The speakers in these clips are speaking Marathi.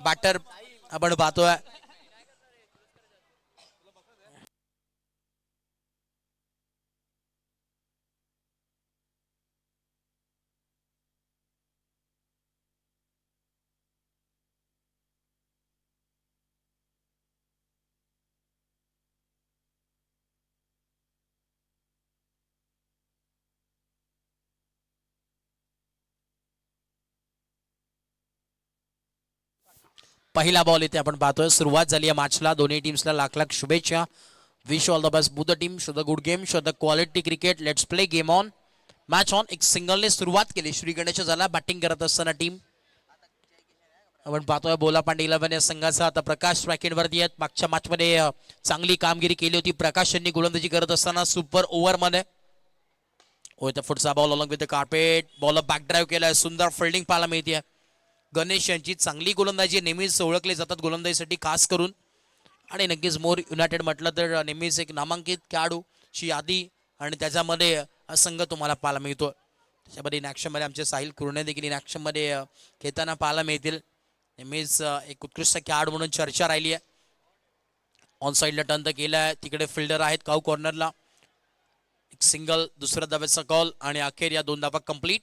बॅटर आपण पाहतोय. पहिला बॉल इथे आपण पाहतोय. सुरुवात झाली आहे मॅचला. दोन्ही टीम्सला लाख लाख शुभेच्छा. Wish all the best Budh team. Show the good game, show the quality cricket. Let's play game on, match on. एक सिंगलने सुरुवात केली श्री गणेश झाला बॅटिंग करत असताना टीम. आपण पाहतोय बोला पांडे 11 या संघाचा. आता प्रकाश रॅकेटवरती आहेत. मागच्या मॅचमध्ये चांगली कामगिरी केली होती प्रकाश यांनी गोलंदाजी करत असताना सुपर ओव्हर मध्ये. होय पुढचा ball along with the carpet. Ball back drive केलाय. सुंदर फिल्डिंग पाहायला मिळते. गणेश यांची चांगली गोलंदाजी नेहमीच ओळखले जातात गोलंदाजीसाठी खास करून. आणि नक्कीच मोर युनायटेड म्हटलं तर नेहमीच एक नामांकित खेळाडूची यादी आणि त्याच्यामध्ये हा संघ तुम्हाला पाहायला मिळतो. त्याच्यामध्ये इन ॲक्शनमध्ये आमचे साहिल कुरणे देखील इन ॲक्शनमध्ये खेळताना पाहायला मिळतील. नेहमीच एक उत्कृष्ट खेळाडू म्हणून चर्चा राहिली आहे. ऑन साईडला टर्न तर केला आहे. तिकडे फिल्डर आहेत काऊ कॉर्नरला. एक सिंगल, दुसऱ्या धावेचा कॉल आणि अखेर या 2 धावा कंप्लीट.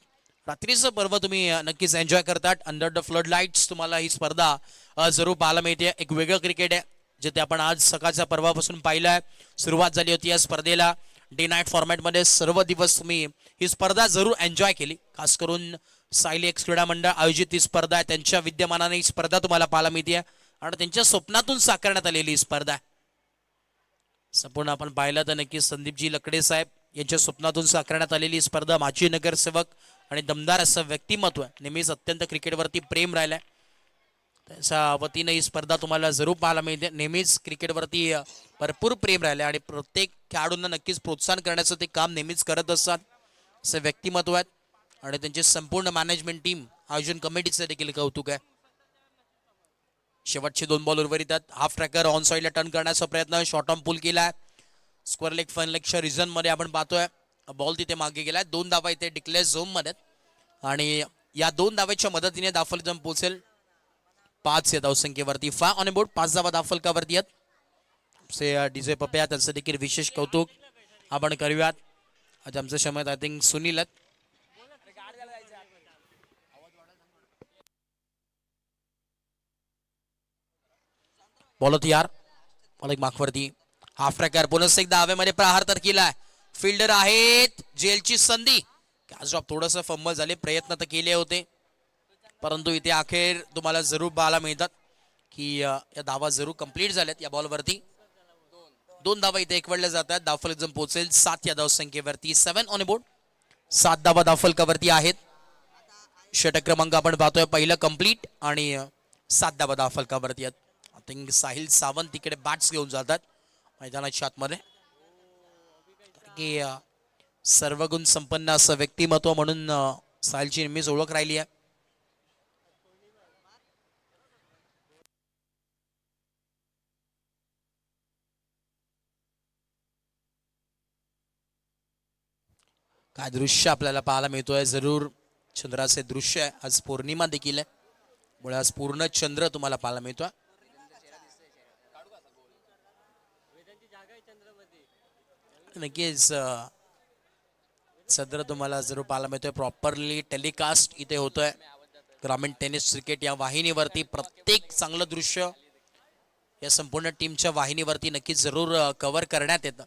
रात्रीचं पर्व तुम्ही नक्कीच एन्जॉय करतात. अंडर द फ्लड लाईट्स तुम्हाला ही स्पर्धा जरूर पाहायला मिळते. एक वेगळं क्रिकेट आहे जिथे आपण आज सकाळच्या पर्वापासून पाहिलं आहे. सुरुवात झाली होती या स्पर्धेला डे नाईट फॉर्मॅटमध्ये. सर्व दिवस तुम्ही ही स्पर्धा जरूर एन्जॉय केली. खास करून सायली एक्स क्रीडा मंडळ आयोजित ही स्पर्धा आहे. त्यांच्या विद्यमानाने ही स्पर्धा तुम्हाला पाहायला मिळते आणि त्यांच्या स्वप्नातून साकारण्यात आलेली ही स्पर्धा आहे. संपूर्ण आपण पाहिलं तर नक्कीच संदीपजी लकडे साहेब यांच्या स्वप्नातून साकारण्यात आलेली स्पर्धा. माजी नगरसेवक आणि दमदार असं व्यक्तिमत्व आहे. नेहमीच अत्यंत क्रिकेटवरती प्रेम राहिलंय. त्याच्या वतीनं ही स्पर्धा तुम्हाला जरूर पाहायला मिळते. नेहमीच क्रिकेटवरती भरपूर प्रेम राहिले आणि प्रत्येक खेळाडूंना नक्कीच प्रोत्साहन करण्याचं ते काम नेहमीच करत असतात. असं व्यक्तिमत्व आहेत आणि त्यांचे संपूर्ण मॅनेजमेंट टीम, आयोजन कमिटीचं देखील कौतुक आहे. शेवटचे 2 बॉल उर्वरित आहेत. हाफ ट्रॅकर ऑन साईडला टर्न करण्याचा प्रयत्न. शॉर्ट ऑन पुल केलाय. स्क्वेअर लेग फन लेगच्या रिझन मध्ये आपण पाहतोय बॉल तिथे मागे गेलाय. 2 धावा इथे डिक्लेअर झोन मध्ये आणि या 2 धावेच्या मदतीने दाफलकम पोहोचेल 5 या धावसंख्येवरती. 5 ऑन बोर्ड. 5 धावा दाफलकावरती आहेत. डीजे पप्या त्यांचं देखील विशेष कौतुक आपण करूयात. आज आमचं क्षमत आय थिंक सुनील आहेत. बॉल होती यार एक मागवरती. हाफ ट्रॅकर पुन्हा एकदा हवेमध्ये प्रहार तर केलाय. फिल्डर आहेत. जेलची संधी. कॅच ड्रॉप थोडंसं फंबल झाले. प्रयत्न तर केले होते परंतु इथे अखेर तुम्हाला जरूर पाहायला मिळतात की या धावा जरूर कंप्लीट झाल्यात. या बॉलवरती 2 धावा इथे एकवडल्या जातात. दाफलक पोहोचेल 7 या धावसंख्येवरती. 7 ऑन बोर्ड. 7 धावा दाफलकावरती आहेत. षटक क्रमांक आपण पाहतोय पहिलं कंप्लीट आणि 7 धावा दाफलकावरती आहेत. आय थिंक साहिल सावंत तिकडे बॅट्स घेऊन जातात मैदानाच्या आतमध्ये. की सर्वगुण संपन्न असं व्यक्तिमत्व म्हणून साहिलची नेहमीच ओळख राहिली आहे. काय दृश्य आपल्याला पाहायला मिळतोय. जरूर चंद्राचे दृश्य आहे. आज पौर्णिमा देखील आहे मुळे आज पूर्ण चंद्र तुम्हाला पाहायला मिळतोय. नक्कीच चंद्र तुम्हाला जरूर पाहायला मिळतोय. प्रॉपरली टेलिकास्ट इथे होतोय ग्रामीण टेनिस क्रिकेट या वाहिनीवरती. प्रत्येक चांगलं दृश्य या संपूर्ण टीमच्या वाहिनीवरती नक्कीच जरूर कव्हर करण्यात येतं.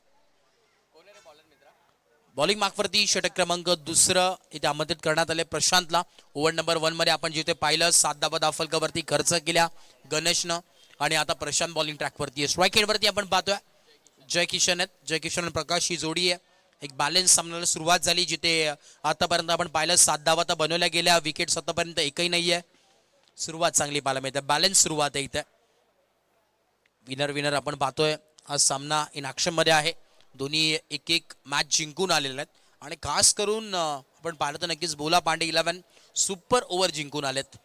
बॉलिंग मार्कवरती षटक क्रमांक 2 इथे आमंत्रित करण्यात आले प्रशांतला. ओव्हर नंबर 1 मध्ये आपण जिथे पाहिलं 7 धावा दाफलकावरती खर्च केल्या गणेशनं आणि आता प्रशांत बॉलिंग ट्रॅकवरती. स्ट्राईक हेडवरती आपण पाहतोय जय किशन आहेत. जय किशन आणि प्रकाश ही जोडी आहे. एक बॅलन्स सामन्याला सुरुवात झाली जिथे आतापर्यंत आपण पाहिलं 7 धावा तर बनवल्या गेल्या. विकेट्स आतापर्यंत एकही नाहीये. सुरुवात चांगली पाहायला मिळते. बॅलन्स सुरुवात आहे इथे. विनर आपण पाहतोय. हा सामना इन ॲक्शन मध्ये आहे. दोन्ही एक मॅच जिंकून आलेले आहेत आणि खास करून आपण पाहिलं तर नक्कीच बोला पांडे 11 सुपर ओव्हर जिंकून आलेत.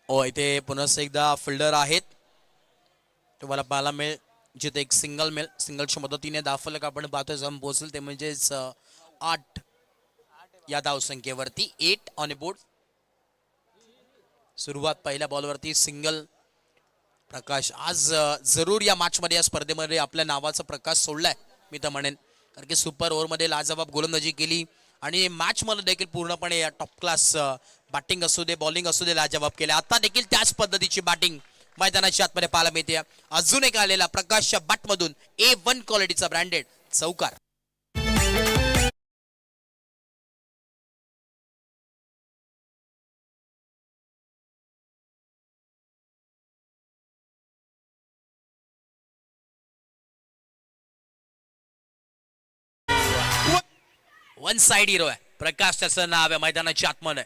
इथे पुन्हा एकदा फिल्डर आहेत तुम्हाला पाहायला मिळेल जिथे एक सिंगल सिंगलच्या मदतीने दाफलक आपण पाहतोय जम पोहोचेल ते म्हणजेच 8 या धावसंख्येवरती 8 ऑन बोर्ड. सुरुवात पहिल्या बॉलवरती सिंगल. प्रकाश आज जरूर या मॅच मध्ये या स्पर्धेमध्ये आपल्या नावाचा प्रकाश सोडलाय मी तर म्हणेन, कारण की सुपर ओव्हर मध्ये लाजवाब गोलंदाजी केली आणि मॅच मध्ये देखील पूर्णपणे टॉप क्लास बॅटिंग असू दे बॉलिंग असू दे लाजवाब केले. आता देखील त्याच पद्धतीची बॅटिंग मैदानाच्या आतमध्ये पाहायला मिळते. अजून एक आलेला प्रकाशच्या बॅट मधून A1 क्वालिटीचा ब्रँडेड चौकार. वन साइड हिरो आहे प्रकाश, त्याचं नाव आहे मैदानाच्या आतमध्ये.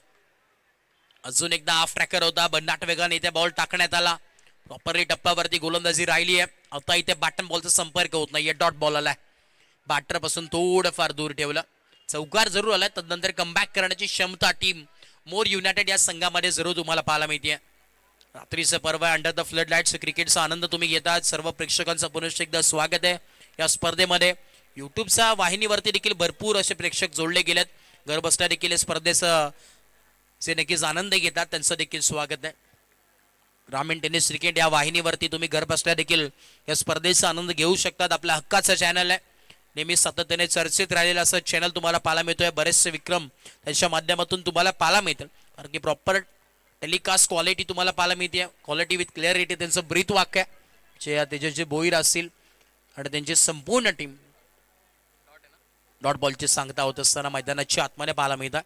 अजून एकदा हाफ ट्रॅकर होता, भन्नाट वेगाने इथे बॉल टाकण्यात आला. प्रॉपरली टप्प्यावरती गोलंदाजी राहिली आहे. आता इथे बॅटन बॉलचा संपर्क होत नाहीये. डॉट बॉल आलाय, बॅटर पासून थोडंफार दूर ठेवलं. चौकार जरूर आलाय. तदनंतर कमबॅक करण्याची क्षमता टीम मोर युनायटेड या संघामध्ये जरूर तुम्हाला पाहायला मिळते. रात्रीचं पर्व अंडर द फ्लड लाईट्स क्रिकेटचा आनंद तुम्ही घेतात. सर्व प्रेक्षकांचं पुनश्च एकदा स्वागत आहे या स्पर्धेमध्ये. युट्यूबच्या वाहिनीवरती देखील भरपूर असे प्रेक्षक जोडले गेलेत. घर बसल्या देखील स्पर्धेचं जे नक्कीच आनंद घेतात त्यांचं देखील स्वागत आहे. ग्रामीण टेनिस क्रिकेट या वाहिनीवरती तुम्ही घर बसल्या देखील या स्पर्धेचा आनंद घेऊ शकतात. आपल्या हक्काचं चॅनल आहे, नेहमी सातत्याने चर्चेत राहिलेलं असं चॅनल तुम्हाला पाहायला मिळतोय. बरेचसे विक्रम त्यांच्या माध्यमातून तुम्हाला पाहायला मिळतील, कारण की प्रॉपर टेलिकास्ट क्वालिटी तुम्हाला पाहायला मिळते. क्वालिटी विथ क्लिअरिटी त्यांचं ब्रीथ वाक्य आहे जे त्याचे जे बोईर असतील आणि त्यांची संपूर्ण टीम डॉट बॉलची सांगता होत असताना मैदानाच्या आतमध्ये पाहायला मिळतात.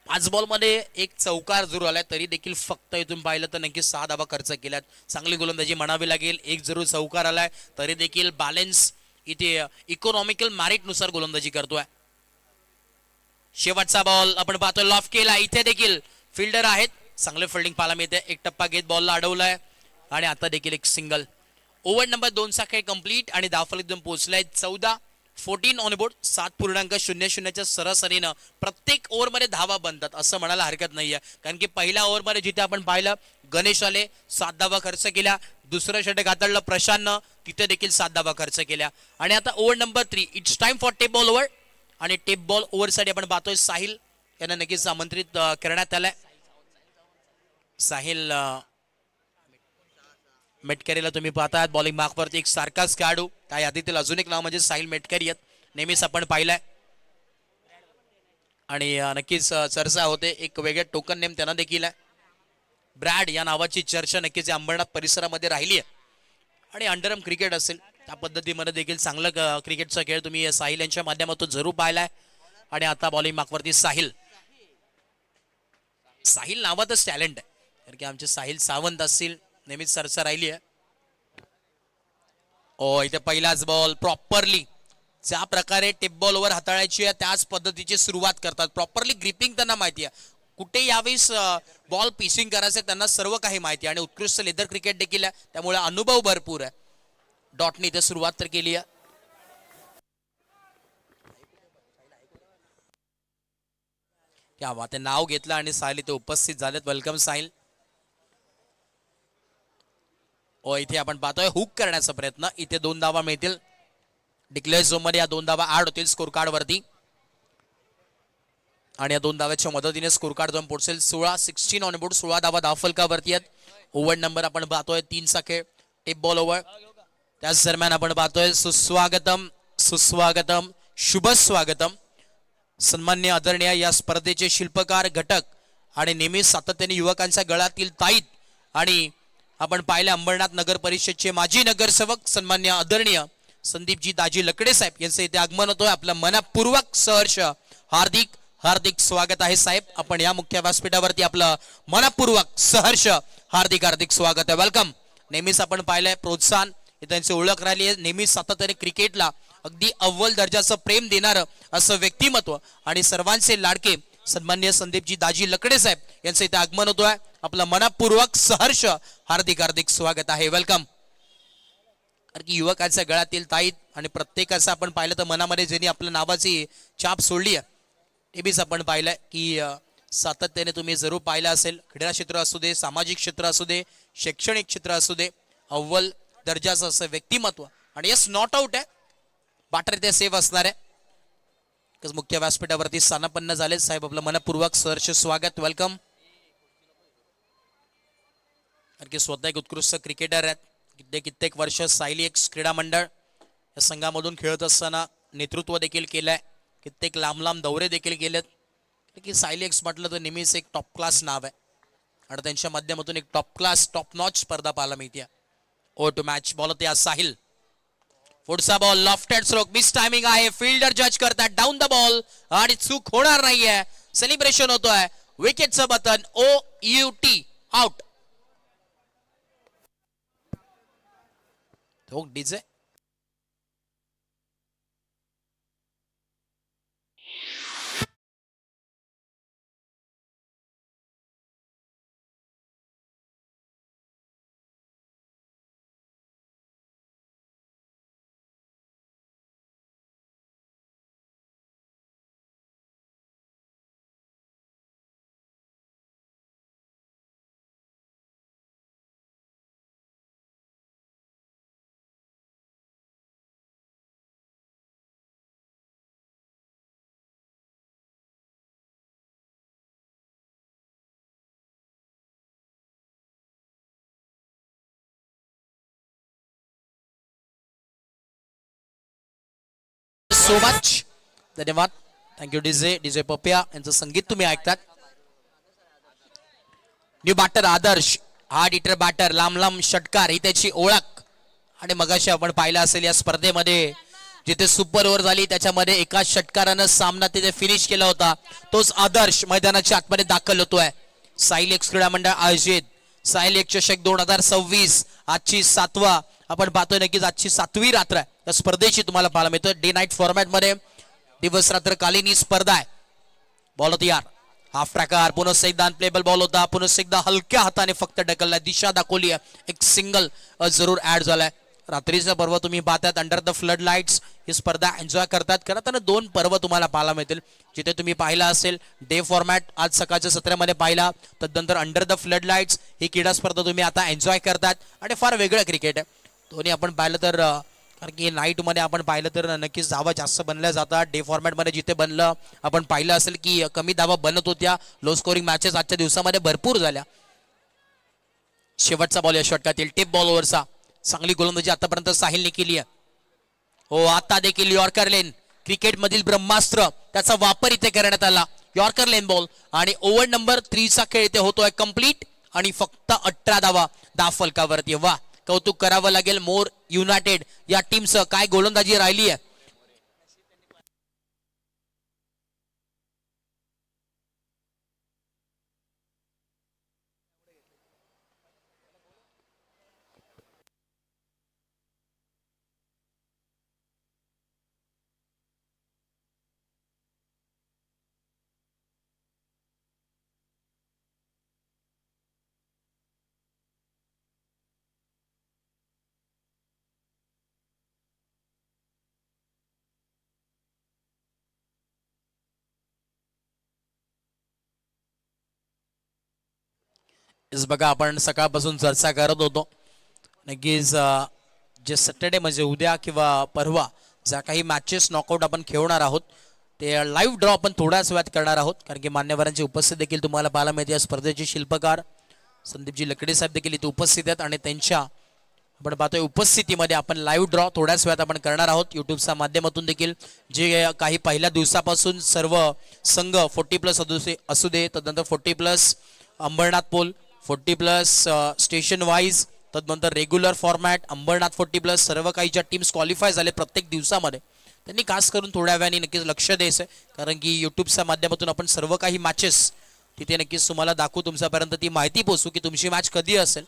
5 बॉल मध्ये एक चौकार जरूर आलाय, तरी देखील फक्त इथून पाहिलं तर नक्की 6 धावा खर्च केल्यात. चांगली गोलंदाजी म्हणावी लागेल. एक जरूर चौकार आलाय, तरी देखील बॅलन्स इथे इकॉनॉमिकल मॅरिट नुसार गोलंदाजी करतोय. शेवटचा बॉल आपण पाहतोय लॉफ केला. इथे देखील फिल्डर आहेत, चांगले फिल्डिंग पाहायला मिळते. एक टप्पा घेत बॉलला अडवलाय आणि आता देखील एक सिंगल. ओव्हर नंबर 2 चा खेळ कंप्लीट आणि धावफलक एकदम पोहोचलाय 14 ऑन बोर्ड. 7.00च्या सरासरीनं प्रत्येक ओव्हर मध्ये धावा बनतात असं म्हणायला हरकत नाहीये, कारण की पहिल्या ओव्हर मध्ये जिथे आपण पाहिलं गणेश आले 7 धावा खर्च केल्या. दुसरं षटक हाताळलं प्रशांतनं, तिथे देखील 7 धावा खर्च केल्या. आणि आता over number 3 it's time for tape ball over. आणि टेप बॉल ओव्हर साठी आपण पाहतोय साहिल यांना नक्कीच आमंत्रित करण्यात आलंय. साहिल मेटकरीला तुम्ही पाहताय बॉलिंग मार्कवरती एक सारखाच खेळाडू. त्या यादीतील अजून एक नाव म्हणजे साहिल मेटकरी आहेत, नेहमीच आपण पाहिलंय. आणि नक्कीच चर्चा होते, एक वेगळे टोकन नेम त्यांना देखील आहे. ब्रॅड या नावाची चर्चा नक्कीच अंबरनाथ परिसरामध्ये राहिली आहे. आणि अंडरआर्म क्रिकेट असेल त्या पद्धतीमध्ये देखील चांगलं क्रिकेटचा खेळ तुम्ही साहिल यांच्या माध्यमातून जरूर पाहिलाय. आणि आता बॉलिंग मार्कवरती साहिल नावातच टॅलेंट आहे, कारण की आमचे साहिल सावंत असतील नेहमीच चर्चा राहिली आहे. इथे पहिलाच बॉल प्रॉपरली ज्या प्रकारे टेप बॉल ओव्हर हाताळायची आहे त्याच पद्धतीची सुरुवात करतात. प्रॉपरली ग्रिपिंग त्यांना माहिती आहे, कुठे यावेळेस बॉल पिसिंग करायचं त्यांना सर्व काही माहिती आहे. आणि उत्कृष्ट लेदर क्रिकेट देखील आहे, त्यामुळे अनुभव भरपूर आहे. डॉटने इथे सुरुवात तर केली आहे. क्या बात आहे, नाव घेतलं आणि साहिल इथे उपस्थित झालेत. वेलकम साहिल. इथे आपण पाहतोय हुक करण्याचा प्रयत्न. इथे 2 धावा मिळतील. डिक्लेअर झोन मध्ये या 2 धावा ऍड होतील स्कोर कार्ड वरती. आणि या 2 धाव्याच्या मदतीने स्कोर कार्ड जाऊन पोहोचेल 16 ऑन बोर्ड. 16 धावा धावफलकावरती आहेत. ओव्हर नंबर आपण पाहतोय 3 चा खेळ टेप बॉल ओव्हर. त्याच दरम्यान आपण पाहतोय सुस्वागतम सुस्वागतम शुभ स्वागतम. सन्मान्य आदरणीय या स्पर्धेचे शिल्पकार घटक आणि नेहमी सातत्याने युवकांच्या गळातील ताईत आणि आपण पाहिले अंबरनाथ नगर परिषदचे माजी नगरसेवक सन्मान्य आदरणीय संदीपजी दाजी लकडे साहेब यांचं इथे आगमन होतोय. आपलं मनपूर्वक सहर्ष हार्दिक हार्दिक स्वागत आहे साहेब. आपण या मुख्य व्यासपीठावरती आपलं मनपूर्वक सहर्ष हार्दिक हार्दिक स्वागत आहे. वेलकम. नेहमीच आपण पाहिलंय प्रोत्साहन त्यांची ओळख राहिली आहे. नेहमी सातत्याने क्रिकेटला अगदी अव्वल दर्जाचं प्रेम देणारं असं व्यक्तिमत्व आणि सर्वांचे लाडके सन्मान्य संदीपजी दाजी लकडे साहेब यांचं इथे आगमन होतोय. आपलं मनपूर्वक सहर्ष हार्दिक हार्दिक स्वागत आहे. वेलकम. कारण की युवकांच्या गळातील ताईत आणि प्रत्येकाचं आपण पाहिलं तर मनामध्ये ज्यांनी आपल्या नावाची छाप सोडली आहे ते बीच आपण पाहिलंय की सातत्याने तुम्ही जरूर पाहिलं असेल. क्रीडा क्षेत्र असू दे, सामाजिक क्षेत्र असू दे, शैक्षणिक क्षेत्र असू दे, अव्वल दर्जाचं असं व्यक्तिमत्व. आणि यस नॉट आउट आहे, बॅटर ते सेफ असणार आहे. मुख्य व्यासपीठावरती स्थानापन्न झाले. साहेब आपलं मनपूर्वक सहर्ष स्वागत, वेलकम. कारण की स्वतः एक उत्कृष्ट क्रिकेटर आहेत. कित्येक वर्ष सायली एक्स क्रीडा मंडळ या संघामधून खेळत असताना नेतृत्व देखील केलंय. कित्येक लांब लांब दौरे देखील केलेत. की सायली एक्स म्हटलं तर नेहमीच एक टॉप क्लास नाव आहे आणि त्यांच्या माध्यमातून एक टॉप क्लास टॉप नॉच स्पर्धा पाहायला मिळते. ओ टू मॅच बॉल होते साहिल. पुढचा ball lofted stroke, miss timing आहे. फिल्डर जज करतात डाऊन द बॉल आणि चूक होणार नाहीये. सेलिब्रेशन होतोय. विकेटचं button OUT out. DJ so much, धन्यवाद. थँक्यू डीजे पप्या यांचं संगीत तुम्ही ऐकतात. New batter Adarsh, hard hitter batter, लांब लांब षटकार ही त्याची ओळख. आणि मगाशी आपण पाहिलं असेल या स्पर्धेमध्ये जिथे सुपर ओव्हर झाली त्याच्यामध्ये एका षटकारानं सामना तिथे फिनिश केला होता. तोच आदर्श मैदानाच्या आतमध्ये दाखल होतोय. साहिल एक्स क्रीडा मंडळ आयोजित साहिल एक चषक 2026 आजची 7वा आपण पाहतोय. नक्कीच आजची 7वी रात्र आहे या स्पर्धेची तुम्हाला पाहायला मिळतोय. डे नाईट फॉर्मॅट मध्ये दिवस रात्र कालीन ही स्पर्धा आहे. बॉल होती यार हाफ ट्रॅकर, पुनः एकदा अनप्लेबल बॉल होता. पुनः एकदा हलक्या हाताने फक्त ढकलला, दिशा दाखवली. एक सिंगल जरूर ऍड झालाय. रात्रीचं पर्व तुम्ही पाहतात अंडर द फ्लड लाईट्स ही स्पर्धा एन्जॉय करतात. खरं तर 2 पर्व तुम्हाला पाहायला मिळतील जिथे तुम्ही पाहिला असेल डे फॉर्मॅट आज सकाळच्या सत्रामध्ये पाहिला. तदनंतर अंडर द फ्लड लाईट्स ही क्रीडा स्पर्धा तुम्ही आता एन्जॉय करतात आणि फार वेगळं क्रिकेट आहे. दोन्ही आपण पाहिलं तर कारण की नाईट मध्ये आपण पाहिलं तर नक्कीच धावा जास्त बनल्या जातात. डे फॉर्मॅट मध्ये जिथे बनलं आपण पाहिलं असेल की कमी धावा बनत होत्या. लो स्कोरिंग मॅचेस आजच्या दिवसामध्ये भरपूर झाल्या. शेवटचा बॉल या षटकातील टिप बॉल ओव्हरचा चांगली गोलंदाजी आतापर्यंत साहिलने केली आहे. हो आता देखील यॉर्कर लेन क्रिकेट मधील ब्रह्मास्त्र त्याचा वापर इथे करण्यात आला. यॉर्कर लेन बॉल आणि ओव्हर नंबर 3 चा खेळ इथे होतोय कंप्लीट आणि फक्त 18 धावा फलकावरती. वा, कौतुक करावं लागेल मोर युनायटेड या टीमचं. काय गोलंदाजी राहिली आहे. बघा आपण सकाळपासून चर्चा करत होतो नक्कीच जे सॅटर्डे म्हणजे उद्या किंवा परवा ज्या काही मॅचेस नॉकआउट आपण खेळणार आहोत ते लाईव्ह ड्रॉ आपण थोड्याच वेळात करणार आहोत. कारण की मान्यवरांची उपस्थिती देखील तुम्हाला पाहायला मिळते. या स्पर्धेचे शिल्पकार संदीपजी लकडे साहेब देखील इथे उपस्थित आहेत आणि त्यांच्या आपण पाहतोय उपस्थितीमध्ये आपण लाईव्ह ड्रॉ थोड्याच वेळात आपण करणार आहोत. युट्यूबच्या माध्यमातून देखील जे काही पहिल्या दिवसापासून सर्व संघ 40+ असू दे, तदनंतर 40+ अंबरनाथ पोल, 40+ स्टेशन वाईज, तदनंतर रेग्युलर फॉर्मॅट अंबरनाथ 40+ सर्व काही ज्या टीम्स क्वालिफाय झाले प्रत्येक दिवसामध्ये त्यांनी खास करून थोड्या वेळाने नक्कीच लक्ष द्यायचं. कारण की युट्यूबच्या माध्यमातून आपण सर्व काही मॅचेस तिथे नक्कीच तुम्हाला दाखवू, तुमच्यापर्यंत ती माहिती पोहोचू की तुमची मॅच कधी असेल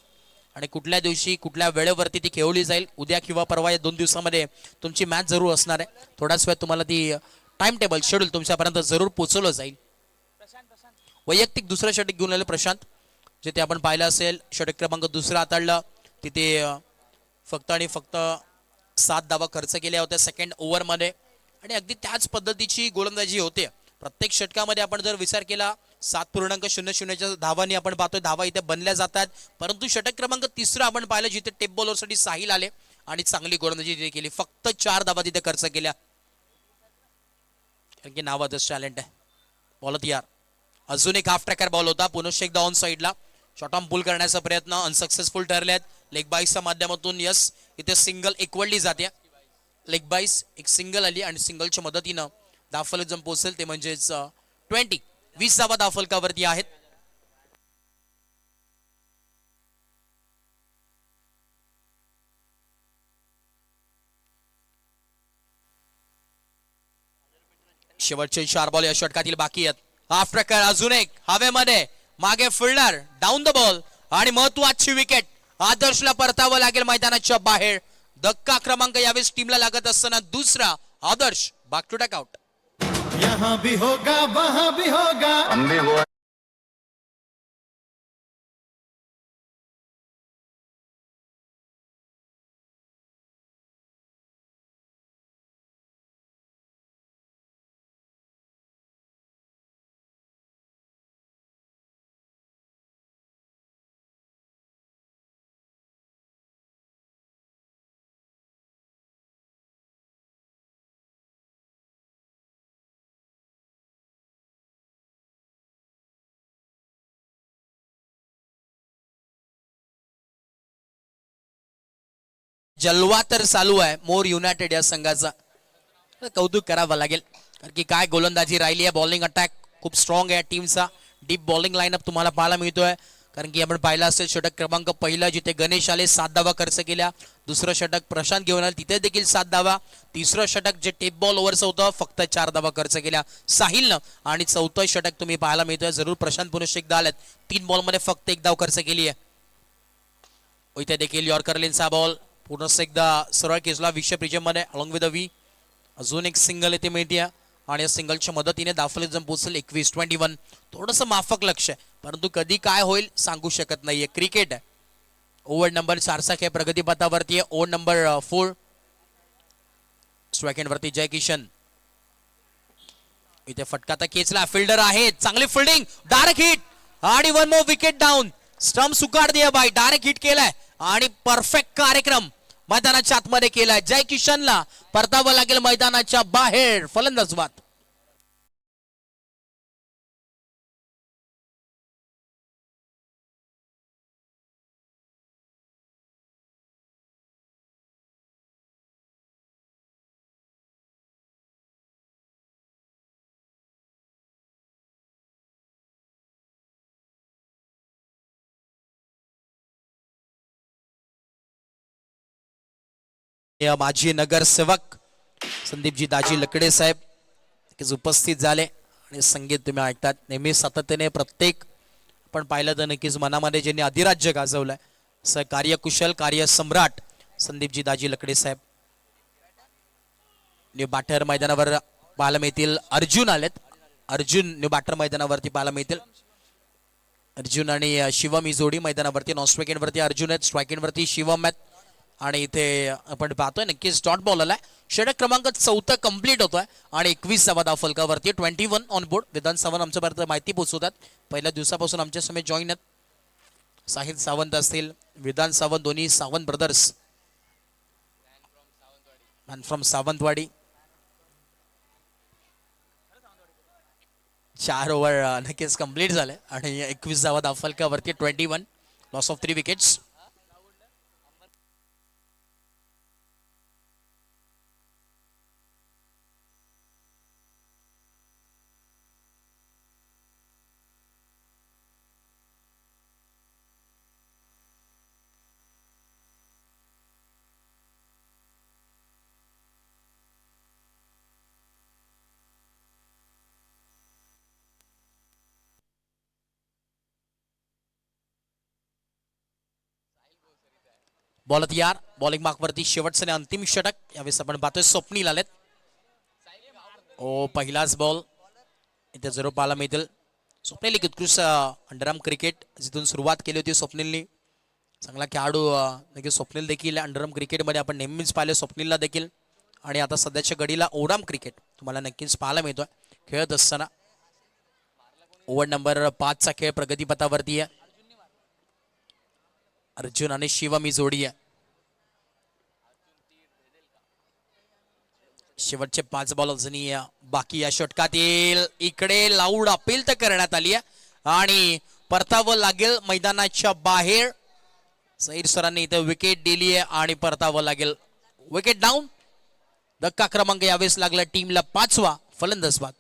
आणि कुठल्या दिवशी कुठल्या वेळेवरती ती खेळली जाईल. उद्या किंवा परवा या 2 दिवसामध्ये तुमची मॅच जरूर असणार आहे. थोड्याच वेळात तुम्हाला ती टाइम टेबल शेड्यूल तुमच्यापर्यंत जरूर पोहोचवलं जाईल. वैयक्तिक दुसरं षटक घेऊन आले प्रशांत, जिथे आपण पाहिलं असेल षटक क्रमांक 2 हाताळलं. तिथे फक्त आणि फक्त 7 धावा खर्च केल्या होत्या सेकंड ओव्हरमध्ये आणि अगदी त्याच पद्धतीची गोलंदाजी होते. प्रत्येक षटकामध्ये आपण जर विचार केला 7.00 धावांनी आपण पाहतोय धावा इथे बनल्या जातात. परंतु षटक क्रमांक 3 आपण पाहिलं जिथे टेप बॉलरसाठी साहिल आले आणि चांगली गोलंदाजी केली. फक्त 4 धावा तिथे खर्च केल्या. कारण की नावातच टॅलेंट आहे. बॉल तयार. अजून एक हाफ ट्रॅकर बॉल होता. पुनश्च एकदा ऑन साईडला शॉर्ट ऑन पुल करण्याचा प्रयत्न अनसक्सेसफुल ठरले आहेत. लेग बाईसच्या माध्यमातून यस इथे सिंगल एकवडली जाते. लेग बाईस एक सिंगल आली आणि सिंगलच्या मदतीनं दाफल जम पोहोचेल ते म्हणजेच 20 धावा दाफलकावरती आहेत. शेवटचे 4 बॉल या षटकातील बाकी आहेत. हाफ ट्रॅकर अजून एक हवेमध्ये मागे फिल्डर डाऊन द बॉल आणि महत्वाची विकेट. आदर्शला परतावं लागेल मैदानाच्या बाहेर. धक्का क्रमांक यावेळेस टीमला लागत असताना दुसरा. आदर्श बॅक टू टॅक आउट. यहाँ भी होगा वहाँ भी होगा. जलवा तर चालू आहे मोर युनायटेड या संघाचा. कौतुक करावं लागेल कारण की काय गोलंदाजी राहिली आहे. बॉलिंग अटॅक खूप स्ट्रॉंग आहे टीमचा. डीप बॉलिंग लाईनअप तुम्हाला पाहायला मिळतोय. कारण की आपण पाहिलं असेल षटक क्रमांक पहिला जिथे गणेश आले 7 धावा खर्च केल्या. दुसरं षटक प्रशांत घेऊन आले तिथे देखील 7 धावा. तिसरं षटक जे टेप बॉल ओव्हरचं होतं फक्त 4 धावा खर्च केल्या साहिलनं. आणि चौथं षटक तुम्ही पाहायला मिळतोय जरूर प्रशांत पुनश्च एकदा आलेत. 3 बॉलमध्ये फक्त 1 धाव खर्च केली आहे. इथे देखील यॉर्कर लेनचा बॉल पूर्ण एकदा सरळ केसला विषय प्रिजममध्ये अलॉंग विथ वी. अजून एक सिंगल येथे मिळते आणि या सिंगलच्या मदतीने दाफलिझम पोहोचेल 21-21. थोडंसं माफक लक्ष आहे परंतु कधी काय होईल सांगू शकत नाहीये. क्रिकेट आहे. ओव्हर नंबर 4चा खेळ प्रगतीपथावरती आहे. ओव्हर नंबर 4 स्ट्राईक वरती जय किशन. इथे फटका तर खेचला. फिल्डर आहे चांगली फिल्डिंग. डायरेक्ट हिट आणि 1 मोर विकेट डाऊन. स्टंप सुकाड दिया बाई. डायरेक्ट हिट केलाय आणि परफेक्ट कार्यक्रम मैदानाच्या आतमध्ये केलाय. जय किशनला परतावं लागेल मैदानाच्या बाहेर. फलंदाज बाद. माजी नगरसेवक संदीपजी दाजी लकडे साहेब उपस्थित झाले आणि संगीत तुम्ही ऐकतात. नेहमी सातत्याने प्रत्येक आपण पाहिलं तर नक्कीच मनामध्ये ज्यांनी अधिराज्य गाजवलंय असं कार्यकुशल कार्यसम्राट संदीपजी दाजी लकडे साहेब. न्यू बाटर मैदानावर पाहायला मिळतील. अर्जुन आलेत. अर्जुन न्यू बाटर मैदानावरती पाहायला मिळतील. अर्जुन आणि शिवम ही जोडी मैदानावरती. नॉन स्ट्राईक वरती अर्जुन आहेत. स्ट्राईक वरती शिवम आहेत. आणि इथे आपण पाहतोय नक्कीच डॉट बॉल आलाय. षटक क्रमांक 4 कंप्लीट होतोय आणि 21 धावा दाफलकावरती. 21 ऑन बोर्ड. विधान सावंत आमच्यापर्यंत माहिती पोहोचवतात. पहिल्या दिवसापासून आमच्या समेत जॉईन आहेत. साहिल सावंत असतील विधान सावंत दोन्ही Sawant brothers man from Sawantwadi. 4 over नक्कीच कंप्लीट झाले आणि 21 धावा दाफलकावरती. 21 लॉस ऑफ 3 विकेट्स. बॉल तयार. बॉलिंग मार्क वरती शेवटचं आणि अंतिम षटक यावेळेस आपण पाहतोय. स्वप्नील आलेत. ओ पहिलाच बॉल इथे जरूर पाहायला मिळतील. स्वप्नील एक उत्कृष्ट अंडरआर्म क्रिकेट जिथून सुरुवात केली होती स्वप्नीलनी. चांगला खेळाडू नक्की स्वप्नील देखील अंडरआर्म क्रिकेटमध्ये आपण नेहमीच पाहिले स्वप्नीलला देखील. आणि आता सध्याच्या घडीला ओव्हरआर्म क्रिकेट तुम्हाला नक्कीच पाहायला मिळतोय खेळत असताना. ओव्हर नंबर 5चा खेळ प्रगतीपथावरती आहे. अर्जुन आणि शिवम ही जोडी आहे. शेवटचे 5 बॉल अजूनही बाकी या षटकातील. इकडे लाऊड अपील तर करण्यात आली आहे आणि परतावं लागेल मैदानाच्या बाहेर. सईर सरांनी इथे विकेट दिली आहे आणि परतावं लागेल. Wicket down. धक्का क्रमांक यावेळेस लागला टीमला 5वा. फलंदाज बाद.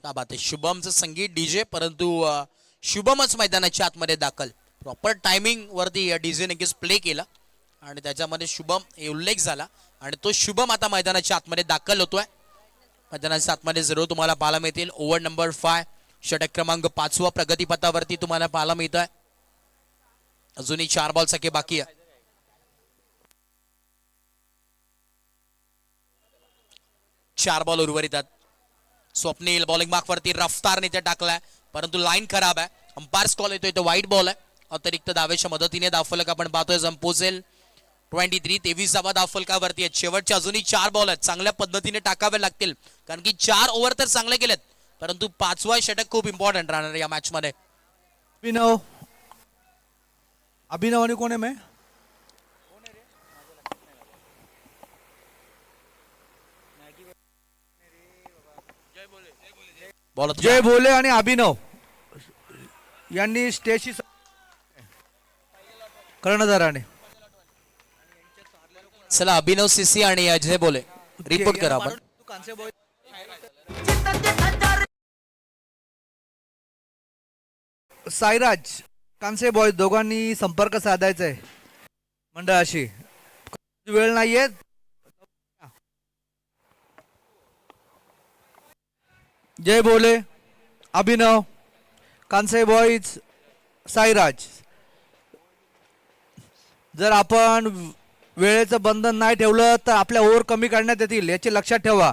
क्या बात आहे. शुभमचं संगीत डीजे, परंतु शुभमच मैदानाच्या आतमध्ये दाखल. प्रॉपर टायमिंग वरती डीजे नक्कीच प्ले केला आणि त्याच्यामध्ये शुभम हे उल्लेख झाला आणि तो शुभम आता मैदानाच्या आतमध्ये दाखल होतोय. मैदानाच्या आतमध्ये जरूर तुम्हाला पाहायला मिळतील. ओव्हर नंबर 5 षटक क्रमांक 5वा प्रगतीपथावरती तुम्हाला पाहायला मिळत आहे. अजूनही 4 बॉल सके बाकी आहे. 4 बॉल उर्वरित आहेत. स्वप्नील बॉलिंग मार्क वरती रफ्तारने ते टाकलाय, परंतु लाईन खराब आहे. अंपायर्स कॉल येतोय तो वाईट बॉल आहे. अतिरिक्त धावेच्या मदतीने धावफलक आपण पाहतोय संपोसेल 23 23वा धावफलकावरती आहेत. शेवटचे अजूनही 4 बॉल आहेत. चांगल्या पद्धतीने टाकावे लागतील कारण की 4 ओव्हर तर चांगले गेलेत, परंतु 5वा षटक खूप इम्पॉर्टंट राहणार या मॅच मध्ये. अभिनव आणि कोण आहे मैं बॉल जय भोले आणि अभिनव यांनी स्टेजशी कर्णधाराने. चला अभिनव सीसी आणि अजय बोले रिपोर्ट करा आपण. साईराज कांसे बॉय दोघांनी संपर्क साधायचा आहे मंडळाशी. वेळ नाहीये. जय भोले, अभिनव, कांसे बॉईज, साईराज. जर आपण वेळेचं बंधन नाही ठेवलं तर आपल्या ओव्हर कमी करण्यात येतील, याचे लक्षात ठेवा.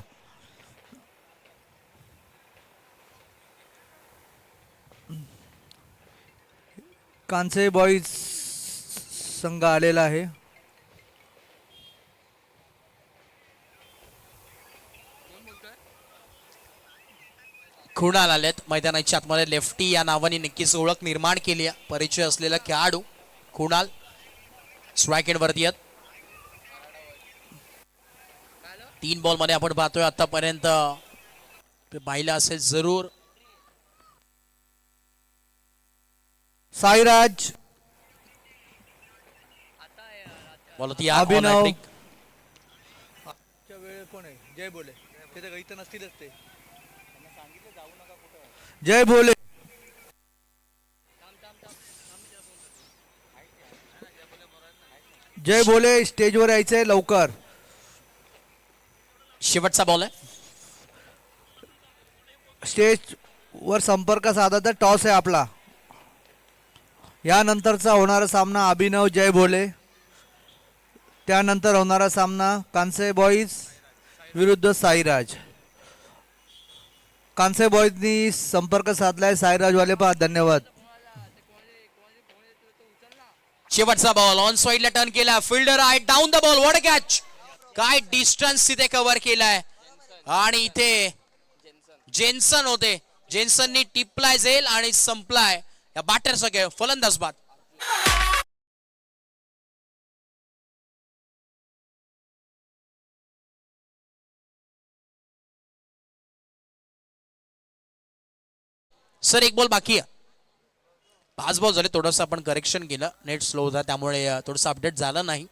कांसे बॉईज संघ आलेला आहे. खुणाल आलेत मैदानाच्या आतमध्ये. लेफ्टी या नावाने नक्कीच ओळख निर्माण केली आहे. परिचय असलेला खेळाडू खुणाल स्ट्राईक एंड वरती आहेत. 3 बॉल मध्ये आपण पाहतोय आतापर्यंत पाहिलं असेल जरूर. साईराज, बोलत अभिनव. वेळ कोण आहे? जय बोले. ते तर इथं नसतीलच ते. जय बोले. जय बोले स्टेजवर यायचंय लवकर. शेवटचा बॉल आहे. स्टेज वर संपर्क साधायचा टॉस आहे आपला. यानंतरचा होणारा सामना अभिनव जय भोले, त्यानंतर होणारा सामना कांसे बॉईज विरुद्ध साईराज. कांसे बॉईजनी संपर्क साधलाय. साईराजवाले पहा. धन्यवाद. शेवटचा बॉल ऑन साइडला टर्न केला. फिल्डर आहे down the ball. What a catch. काय डिस्टन्स तिथे कव्हर केलाय आणि इथे जेन्सन होते. जेन्सननी टिपलाय झेल आणि संपलाय या बॅटर सगळे. फलंदाज बाद. सर 1 बॉल बाकी आहे. 5 बॉल झाले. थोडंसं आपण करेक्शन केलं. नेट स्लो होता त्यामुळे थोडंसं अपडेट झालं नाही.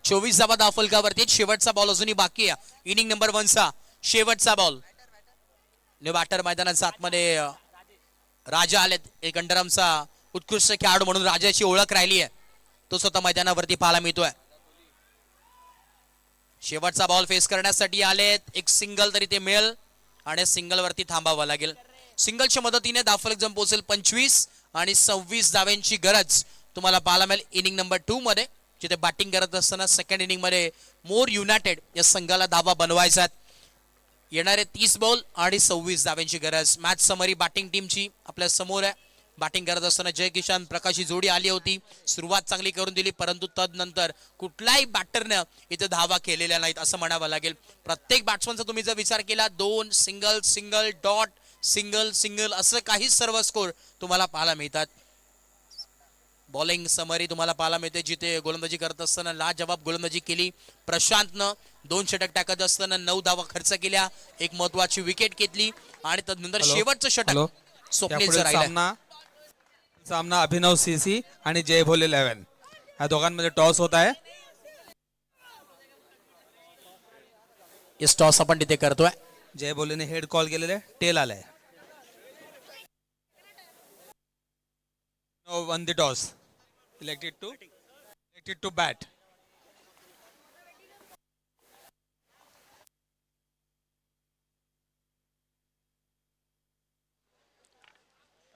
24 धावा धावफलकावरती. शेवटचा बॉल अजूनही बाकी आहे इनिंग नंबर 1 चा शेवटचा बॉल. बॅटर मैदानाच्या आतमध्ये राजा आलेत. एक अंडरआर्मचा उत्कृष्ट खेळाडू म्हणून राजाची ओळख राहिली आहे. तो स्वतः मैदानावरती पाहायला मिळतोय. शेवटचा बॉल फेस करण्यासाठी आलेत. एक सिंगल तरी ते मिळेल आणि सिंगल वरती थांबावं लागेल. सिंगलच्या मदतीने धावफलक जम पोहोचेल 25 आणि 26 धाव्यांची गरज तुम्हाला पाहायला मिळेल इनिंग नंबर 2 मध्ये. जिथे बॅटिंग करत असताना सेकंड इनिंग मध्ये मोर युनायटेड या संघाला धावा बनवायचा. येणारे 30 बॉल आणि 26 धाव्यांची गरज. मॅच समरी बॅटिंग टीमची आपल्या समोर आहे. बॅटिंग करत असताना जय किशन प्रकाशची जोडी आली होती. सुरुवात चांगली करून दिली, परंतु तदनंतर कुठल्याही बॅटरनं इथे धावा केलेल्या नाहीत असं म्हणावं लागेल. प्रत्येक बॅट्समनचा तुम्ही जर विचार केला 2 single single dot single single असं काही सर्व स्कोर तुम्हाला पाहायला मिळतात. बॉलिंग समरी तुम्हाला पाहायला मिळते. जिथे गोलंदाजी करत असताना लाजवाब गोलंदाजी केली प्रशांतनं. 2 षटक टाकत असताना 9 धावा खर्च केल्या. एक महत्वाची विकेट घेतली आणि तदनंतर शेवटचं षटक स्वप्नीलचं राहिलं. सामना अभिनव सीसी आणि जय भोले 11 या दोघांमध्ये टॉस होत आहे. इस टॉस आपण तिथे करतोय. जय भोलेने हेड कॉल केलेले, टेल आलाय. No won the toss, elected to bat.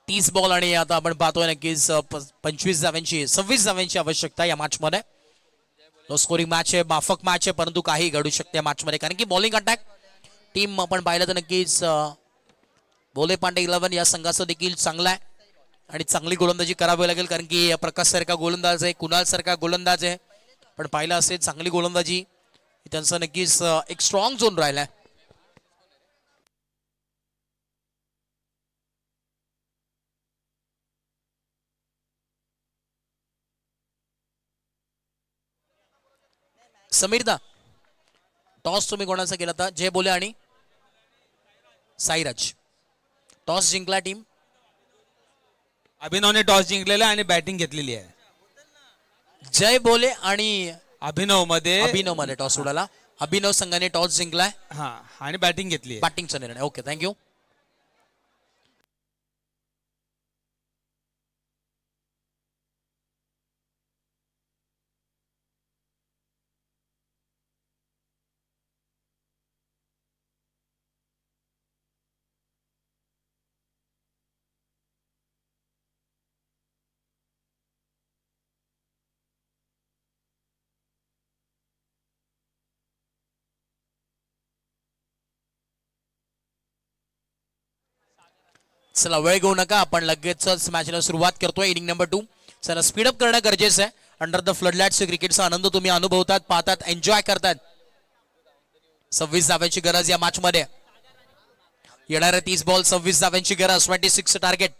तीस बॉल आणि आता आपण पाहतोय नक्कीच 25 धाव्यांची 26 धाव्यांची आवश्यकता या मॅच मध्ये. लो स्कोरिंग मॅच आहे, माफक मॅच आहे, परंतु काही घडू शकते मॅच मध्ये कारण की बॉलिंग अटॅक टीम आपण पाहिलं तर नक्कीच बोले पांडे 11 या संघाचं देखील चांगला आहे आणि चांगली गोलंदाजी करावी लागेल कारण की प्रकाश सारखा गोलंदाज आहे, कुणाल सारखा गोलंदाज आहे. पण पाहिलं असेल चांगली गोलंदाजी त्यांचं नक्कीच एक स्ट्रॉंग झोन राहिलाय. समीरदा टॉस तुम्ही कोणाचा केला होता? जय बोले आणि साईराज. टॉस जिंकला टीम. अभिनवने टॉस जिंकलेला आणि बॅटिंग घेतलेली आहे. जय बोले आणि अभिनव मध्ये टॉस उडाला. अभिनव संघाने टॉस जिंकलाय हा आणि बॅटिंग घेतली. बॅटिंगचा निर्णय. Okay, thank you. चला वेळ घेऊ नका, आपण लगेचच मॅचला सुरुवात करतोय. Inning number 2. चला स्पीडअप करणं गरजेचं आहे. अंडर द फ्लडलाइट्स क्रिकेटचा आनंद तुम्ही अनुभवतात, पाहतात, एन्जॉय करतात. 26 धाव्यांची गरज या मॅच मध्ये. येणारे 30 बॉल 26 धाव्यांची गरज. 26 टार्गेट.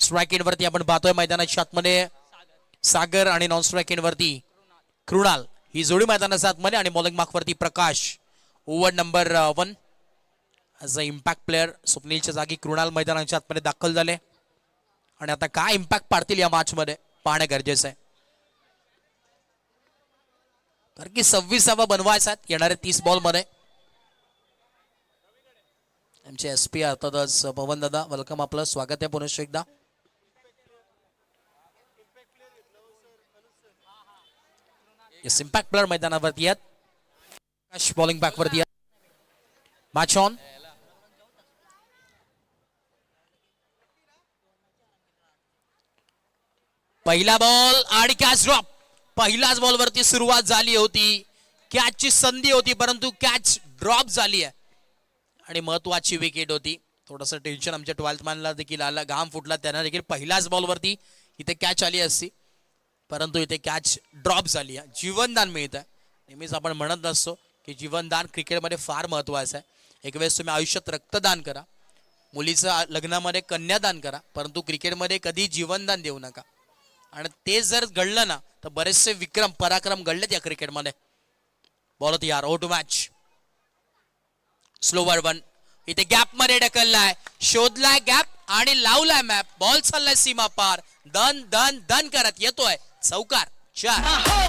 स्ट्राईक इन वरती आपण पाहतोय मैदानाच्या आतमध्ये सागर आणि नॉन स्ट्राईक इन वरती कृणाल ही जोडी मैदानाच्या आतमध्ये आणि बॉलिंग मार्क वरती Prakash. Over number 1 as a impact player स्वप्नीलच्या जागी कृणाल मैदानाच्या आतमध्ये दाखल झाले आणि आता काय इम्पॅक्ट पाडतील या मॅच मध्ये पाहणं गरजेचं आहे कारण की 26 धावा बनवायचा आहेत येणाऱ्या 30 बॉल मध्ये. आमचे एसपी अर्थातच पवन दादा, वेलकम, आपलं स्वागत आहे पुनश्च एकदा. इम्पॅक्ट प्लेअर मैदानावरती आहेत. बॉलिंग बॅक वरती मॅच ऑन. पहिला बॉल आणि कॅच ड्रॉप. पहिल्याच बॉल वरती सुरुवात झाली होती, कॅचची संधी होती परंतु कॅच ड्रॉप झाली आहे आणि महत्वाची विकेट होती. थोडंसं टेन्शन आमच्या 12th मॅनला देखील आला, घाम फुटला त्यांना देखील. पहिल्याच बॉल वरती इथे कॅच आली असती परंतु इथे कॅच ड्रॉप झाली आहे. जीवनदान मिळत आहे. नेहमीच आपण म्हणत असतो की जीवनदान क्रिकेटमध्ये फार महत्वाचं आहे. एक वेळेस तुम्ही आयुष्यात रक्तदान करा, मुलीचं लग्नामध्ये कन्यादान करा, परंतु क्रिकेटमध्ये कधी जीवनदान देऊ नका. आणि ते जर घडलं ना तर बरेचसे विक्रम पराक्रम घडलेत या क्रिकेटमध्ये. बॉल तयार. O two match. स्लोवर 1 इथे गॅप मध्ये ढकललाय, शोधलाय गॅप आणि लावलाय मॅप. बॉल चाललाय सीमा पार, दन दन दन करत येतोय चौकार. 4.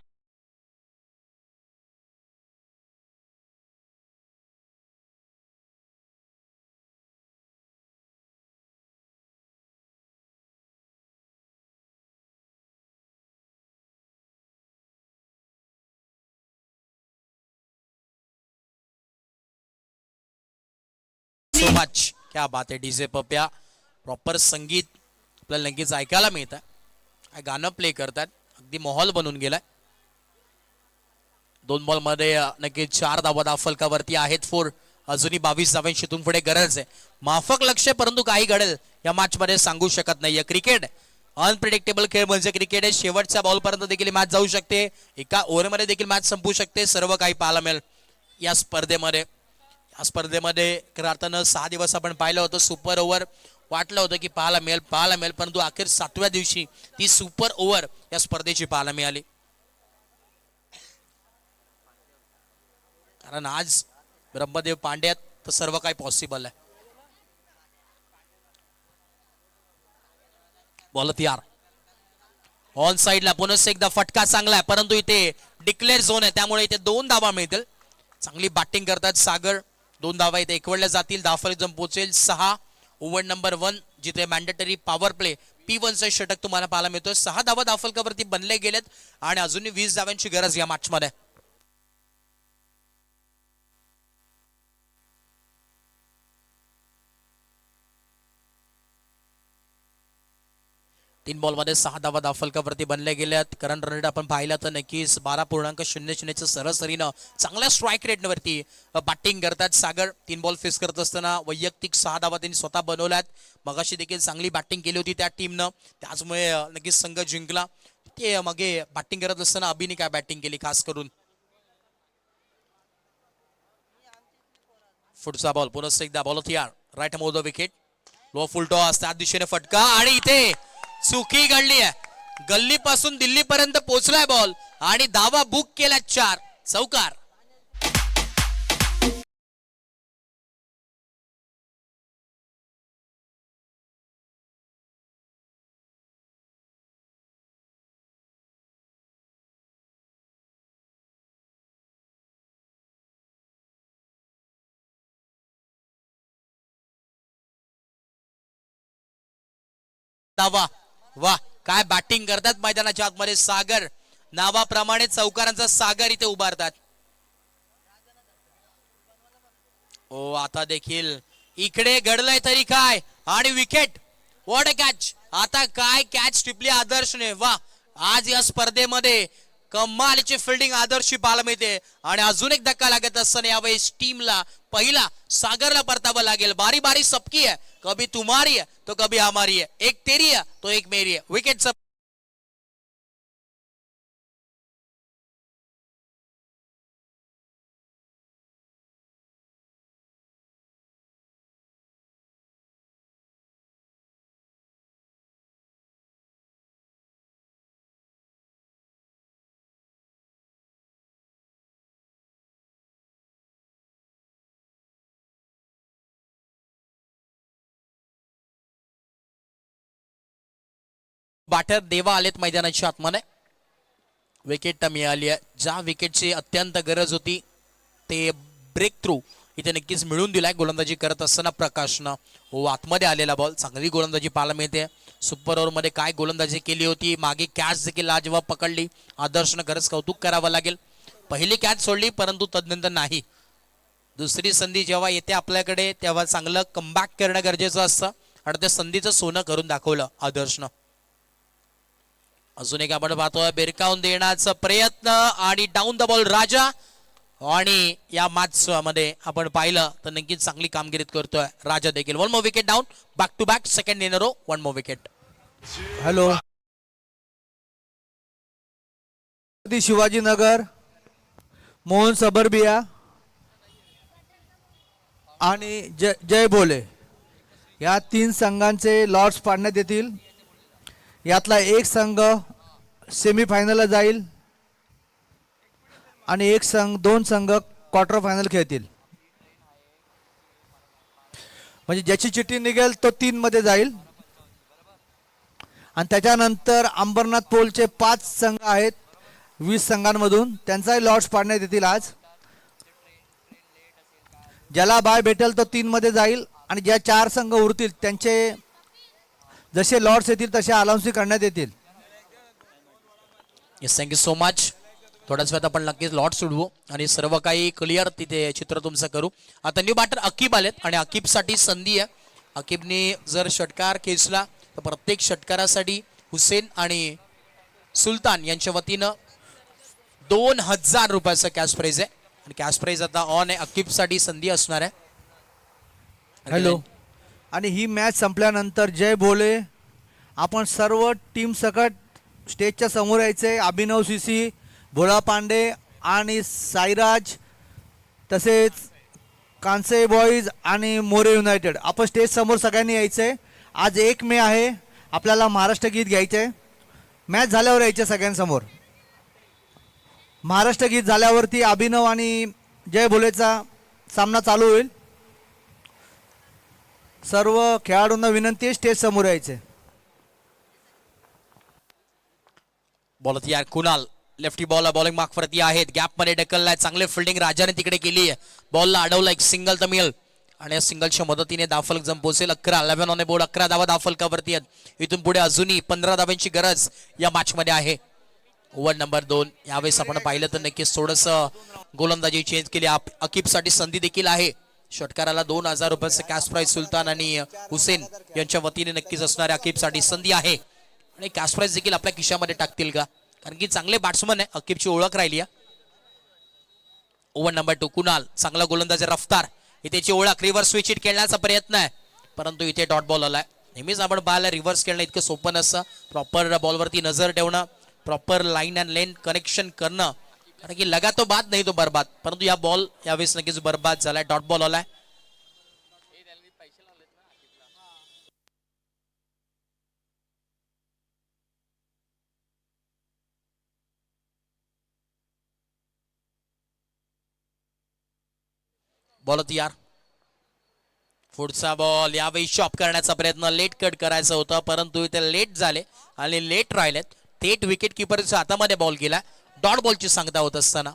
So much. क्या बात आहे डीजे पप्या. प्रॉपर संगीत आपल्याला नक्कीच ऐकायला मिळतं. गाणं प्ले करतात. अगदी माहोल बनून गेलाय. 2 बॉल मध्ये नक्कीच 4 धावा फलकावरती आहेत. फोर अजूनही 22 धावांची इथून पुढे गरज आहे. माफक लक्ष परंतु काही घडेल या मॅच मध्ये सांगू शकत नाहीये. क्रिकेट अनप्रिडिक्टेबल खेळ म्हणजे क्रिकेट आहे. शेवटच्या बॉल पर्यंत देखील मॅच जाऊ शकते. एका ओव्हरमध्ये देखील मॅच संपू शकते. सर्व काही पाहायला मिळेल या स्पर्धेमध्ये. या स्पर्धेमध्ये खऱ्या अर्थानं 6 दिवस आपण पाहिलं होतं. सुपर ओव्हर वाटलं होतं की पाहायला मिळेल परंतु अखेर 7व्या दिवशी ती सुपर ओव्हर या स्पर्धेची पाहायला मिळाली. कारण आज ब्रह्मदेव पांड्यात तर सर्व काही पॉसिबल आहे. बॉल तयार ऑन साइडला. पुन्हा एकदा फटका चांगला आहे परंतु इथे डिक्लेअर झोन आहे त्यामुळे इथे 2 धावा मिळतील. चांगली बॅटिंग करतात सागर. 2 धावा इथे एकवडल्या जातील. धावफलक पोहोचेल 6. ओव्हर नंबर 1 जिथे मॅन्डेटरी पॉवर प्ले P1चं षटक तुम्हाला पाहायला मिळतोय. 6 धावा धावफलकावरती बनले गेलेत आणि अजूनही 20 धाव्यांची गरज या मॅच मध्ये. 3 बॉल मध्ये 6 धावा धावफलकावरती बनले गेल्यात. करंट रन रेट आपण पाहिलं तर नक्कीच 12.00 सरासरीनं चांगल्या स्ट्राईक रेटवरती बॅटिंग करतात सागर. 3 बॉल फेस करत असताना वैयक्तिक 6 धावा त्यांनी स्वतः बनवल्यात. मगाशी देखील चांगली बॅटिंग केली होती त्या टीमनं. त्याचमुळे नक्कीच संघ जिंकला. ते मागे बॅटिंग करत असताना अभिने काय बॅटिंग केली खास करून. पुढचा बॉल पुन्हा एकदा बॉल तयार. राईट मोद विकेट. लो फुल टॉस त्या दिशेने फटका आणि इथे चुकी घडली आहे. गल्ली पासून दिल्ली पर्यंत पोहोचलाय बॉल आणि धावा बुक केला 4. चौकार. धावा वा काय बॅटिंग करतात मैदानाच्या आतमध्ये सागर. नावाप्रमाणे चौकारांचा सागर इथे उभारतात. ओ आता देखील इकडे घडलंय तरी काय आणि विकेट. What a catch. आता काय कॅच टिपली आदर्शने. वा आज या स्पर्धेमध्ये कमालीची फिल्डिंग आदर्शी पाहायला मिळते आणि अजून एक धक्का लागत असताना यावेळेस टीमला पहिला सागरला परतावं लागेल. बारी बारी सबकी है. कभी तुम्हारी है तो कभी हमारी है. एक तेरी है तो एक मेरी है. विकेट सब बॅटर देवा आलेत मैदानाच्या आतमध्ये. विकेट मिळाली आहे. ज्या विकेटची अत्यंत गरज होती ते ब्रेक थ्रू इथे नक्कीच मिळून दिलाय गोलंदाजी करत असताना प्रकाशनं. हो आतमध्ये आलेला बॉल. चांगली गोलंदाजी पाहायला मिळते. सुपर ओव्हर मध्ये काय गोलंदाजी केली होती. मागे कॅच देखील लाजवाब पकडली. आदर्शनं खरंच कौतुक करावं लागेल. पहिली कॅच सोडली परंतु तदनंतर नाही. दुसरी संधी जेव्हा येते आपल्याकडे तेव्हा चांगलं कमबॅक करणं गरजेचं असतं आणि त्या संधीचं सोनं करून दाखवलं आदर्शनं. अजून एक आपण पाहतोय बेरकावून देण्याचा प्रयत्न आणि डाऊन द बॉल राजा. आणि या मॅच मध्ये आपण पाहिलं तर नक्कीच चांगली कामगिरी करतोय राजा देखील. 1 more wicket down. Back to back second in a row 1 more wicket. Hello Shivajinagar, Mohan Suburbia आणि जय भोले या 3 संघांचे लॉट्स पाडण्यात येतील. यातला एक संघ सेमीफायनलला जाईल आणि 2 संघ क्वार्टर फायनल खेळतील. म्हणजे ज्याची चिठ्ठी निघेल तो 3 मध्ये जाईल. आणि त्याच्यानंतर अंबरनाथ पोलचे 5 संघ आहेत 20 संघांमधून. त्यांचाही लॉट्स पाडण्यात येतील आज. ज्याला बाय भेटेल तो 3 मध्ये जाईल आणि ज्या 4 संघ उरतील त्यांचे जसे लॉट्स येतील तसे अलाउन्स करण्यात येतील. Yes thank you so much. थोड्याच वेळात आपण नक्कीच लॉट सोडवू आणि सर्व काही क्लिअर तिथे चित्र तुमचं करू. आता न्यू बॅटर अकीब आलेत आणि अकीबसाठी संधी आहे. अकीबने जर षटकार खेचला तर प्रत्येक षटकारासाठी हुसेन आणि सुलतान यांच्या वतीनं 2000 रुपयाचं कॅश प्राइज आहे आणि कॅश प्राइज आता ऑन आहे. अकीबसाठी संधी असणार आहे. हॅलो. आणि ही मॅच संपल्यानंतर जय भोले आपण सर्व टीम सकट स्टेजच्या समोर यायचे. अभिनव सीसी, भोळा पांडे आणि साईराज, तसेच कांसे बॉईज आणि मोरे युनायटेड आपण स्टेज समोर सगळ्यांनी यायचंय. आज 1 मे आहे. आपल्याला महाराष्ट्र गीत घ्यायचंय. मॅच झाल्यावर यायचे सगळ्यांसमोर. महाराष्ट्र गीत झाल्यावरती अभिनव आणि जय भोलेचा सामना चालू होईल. सर्व खेळाडूंना विनंती आहे स्टेज समोर यायचे. बॉल यार Kunal lefty ball bowling mark वरती आहेत. गॅप मध्ये ढकललाय. चांगले फिल्डिंग राजाने तिकडे केली आहे. बॉलला अडवलं एक सिंगल तर मिळेल आणि या सिंगलच्या मदतीने धावफलक जम पोहोचेल. 11 ऑन बोर्ड 11 धावा धावफलकावरती आहेत. इथून पुढे अजूनही 15 धावांची गरज या मॅच मध्ये आहे. ओव्हर नंबर 2 यावेळेस आपण पाहिलं तर नक्कीच थोडस गोलंदाजी चेंज केली. अकीबसाठी संधी देखील आहे. षटकाराला 2000 रुपयाचं कॅश प्राइज सुलतान आणि हुसेन यांच्या वतीने नक्कीच असणाऱ्या अकीबसाठी संधी आहे आणि कॅश प्राइज देखील आपल्या खिशामध्ये टाकतील का, कारण की चांगले बॅट्समन आहे. अकीबची ओळख राहिली आहे. ओव्हर नंबर 2 कुणाल चांगला गोलंदाजी रफ्तार. इथेची ओळख रिव्हर्स स्विच हिट खेळण्याचा प्रयत्न आहे परंतु इथे डॉट बॉल आलाय. नेहमीच आपण पाहायला रिव्हर्स खेळणं इतकं सोपं नसतं. प्रॉपर बॉलवरती नजर ठेवणं, proper line and lane connection करणं, कारण की लगा तो बाद नाही तो बर्बाद. परंतु या बॉल यावेळेस नक्कीच बर्बाद झालाय. डॉट बॉल आलाय. बॉल तयार. पुढचा बॉल यावेळी शॉप करण्याचा प्रयत्न, लेट कट करायचं होतं परंतु इथे लेट झाले आणि लेट राहिलेत. थेट विकेट किपरच्या हातामध्ये बॉल गेला. डॉट बॉलची सांगता होत असताना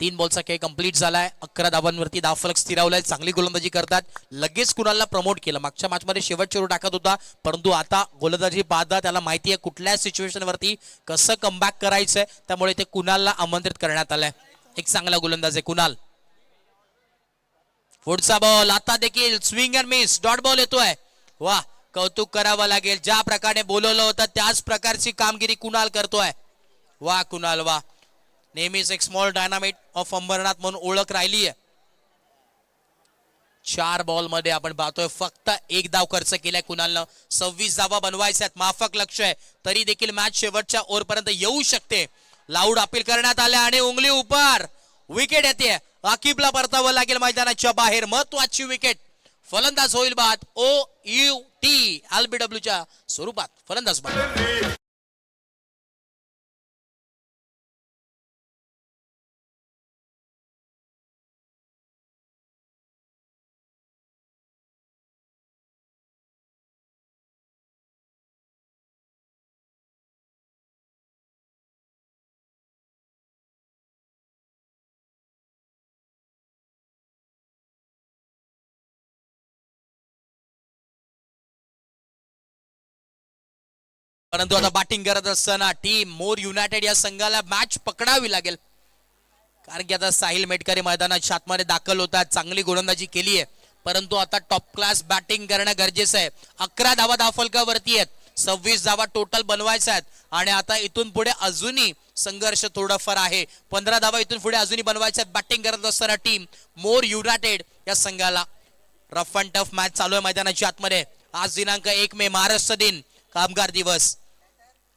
3 बॉलचा खेळ कंप्लीट झालाय. 11 धावांवरती धावफलक स्थिरावलाय. चांगली गोलंदाजी करतात. लगेच कुणालला प्रमोट केलं. मागच्या मॅच मध्ये शेवटच्या ओव्हर टाकत होता परंतु आता गोलंदाजी पाहता त्याला माहिती आहे कुठल्या सिच्युएशन वरती कसं कमबॅक करायचंय, त्यामुळे ते कुणालला आमंत्रित करण्यात आलंय. एक चांगला गोलंदाज आहे कुणाल. पुढचा बॉल आता देखील swing and miss. Dot ball येतोय. वा, कौतुक करावं लागेल. ज्या प्रकारे बोलवलं होतं त्याच प्रकारची कामगिरी कुणाल करतोय. वा कुणाल वा. नेहमीच एक स्मॉल डायनामिट ऑफ अंबरनाथ म्हणून ओळख राहिली आहे. 4 बॉल मध्ये आपण पाहतोय फक्त 1 धाव खर्च केलाय कुणालनं. 26 धावा बनवायच्यात. माफक लक्ष आहे तरी देखील मॅच शेवटच्या ओव्हर पर्यंत येऊ शकते. लाऊड अपील करण्यात आले आणि उंगली उपर. विकेट येते. अकीबला परतावं लागेल मैदानाच्या बाहेर. महत्वाची विकेट. फलंदाज होईल बाद. OUT LBW च्या स्वरूपात फलंदाज बाद. परंतु आता बॅटिंग करत असताना टीम मोर युनायटेड या संघाला मॅच पकडावी लागेल, कारण की आता साहिल मेटकरी मैदानात आतमध्ये दाखल होतात. चांगली गोलंदाजी केली आहे परंतु आता टॉप क्लास बॅटिंग करणं गरजेचं आहे. 11 धावा धावफलकावरती आहेत. 26 धावा टोटल बनवायच्या आहेत आणि आता इथून पुढे अजूनही संघर्ष थोडाफार आहे. 15 धावा इथून पुढे अजूनही बनवायच्या आहेत. बॅटिंग करत असताना टीम मोर युनायटेड या संघाला रफ अँड टफ मॅच चालू आहे मैदानाच्या आतमध्ये. आज दिनांक 1 मे महाराष्ट्र दिन, कामगार दिवस,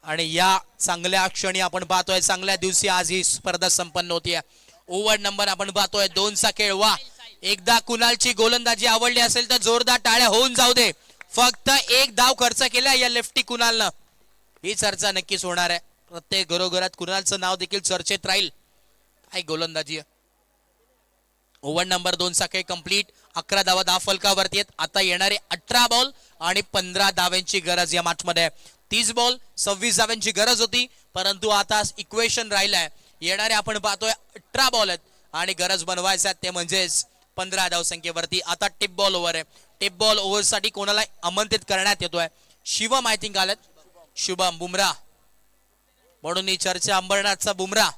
आणि या चांगल्या क्षणी आपण पाहतोय, चांगल्या दिवशी आज ही स्पर्धा संपन्न होतीये. ओव्हर नंबर आपण पाहतोय 2 चा खेळ. वा, एकदा कुणालची गोलंदाजी आवडली असेल तर जोरदार टाळ्या होऊन जाऊ दे. फक्त 1 धाव खर्च केला या लेफ्टी कुणालनं. ही चर्चा नक्कीच होणार आहे. प्रत्येक घरोघरात कुणालचं नाव देखील चर्चेत राहील. काय गोलंदाजी आहे. ओव्हर नंबर 2 चा खेळ कंप्लीट. 11 धावा धावफलकावरती आहेत. आता येणारे 18 बॉल आणि 15 धाव्यांची गरज या मॅच मध्ये. 30 बॉल 26 धाव्यांची गरज होती परंतु आता इक्वेशन राहिलाय. येणारे आपण पाहतोय 18 बॉल आहेत आणि गरज बनवायचं ते म्हणजेच 15 धावसंख्येवरती. आता टिप बॉल ओव्हर आहे. टिप बॉल ओव्हर साठी कोणाला आमंत्रित करण्यात येतोय. शिवम आय थिंक आलेत. शुभम बुमराह म्हणून ही चर्चा. अंबरनाथचा बुमराह